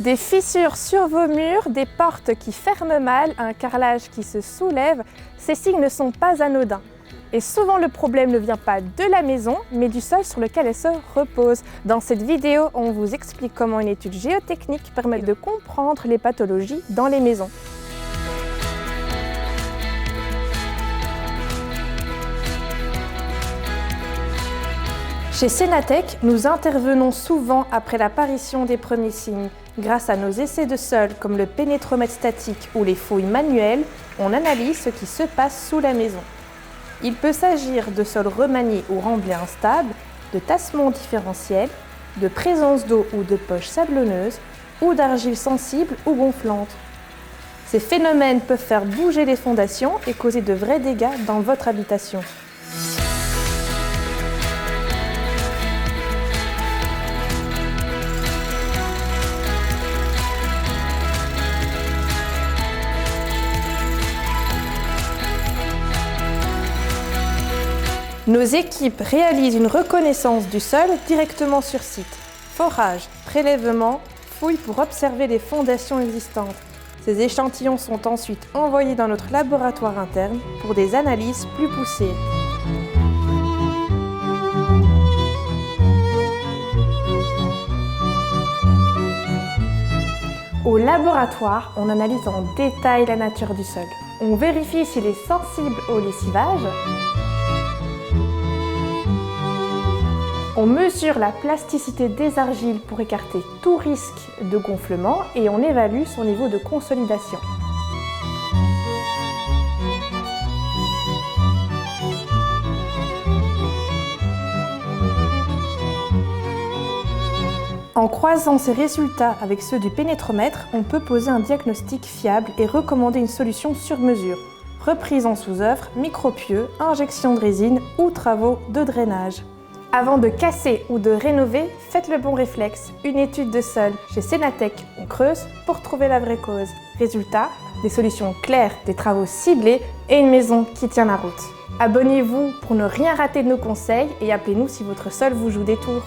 Des fissures sur vos murs, des portes qui ferment mal, un carrelage qui se soulève, ces signes ne sont pas anodins. Et souvent le problème ne vient pas de la maison, mais du sol sur lequel elle se repose. Dans cette vidéo, on vous explique comment une étude géotechnique permet de comprendre les pathologies dans les maisons. Chez Sénatech, nous intervenons souvent après l'apparition des premiers signes. Grâce à nos essais de sol, comme le pénétromètre statique ou les fouilles manuelles, on analyse ce qui se passe sous la maison. Il peut s'agir de sols remaniés ou remblais instables, de tassements différentiels, de présence d'eau ou de poches sablonneuses, ou d'argiles sensibles ou gonflantes. Ces phénomènes peuvent faire bouger les fondations et causer de vrais dégâts dans votre habitation. Nos équipes réalisent une reconnaissance du sol directement sur site. Forage, prélèvement, fouille pour observer les fondations existantes. Ces échantillons sont ensuite envoyés dans notre laboratoire interne pour des analyses plus poussées. Au laboratoire, on analyse en détail la nature du sol. On vérifie s'il est sensible au lessivage. On mesure la plasticité des argiles pour écarter tout risque de gonflement et on évalue son niveau de consolidation. En croisant ces résultats avec ceux du pénétromètre, on peut poser un diagnostic fiable et recommander une solution sur mesure. Reprise en sous-œuvre, micropieux, injection de résine ou travaux de drainage. Avant de casser ou de rénover, faites le bon réflexe. Une étude de sol. Chez Sénatech, on creuse pour trouver la vraie cause. Résultat, des solutions claires, des travaux ciblés et une maison qui tient la route. Abonnez-vous pour ne rien rater de nos conseils et appelez-nous si votre sol vous joue des tours.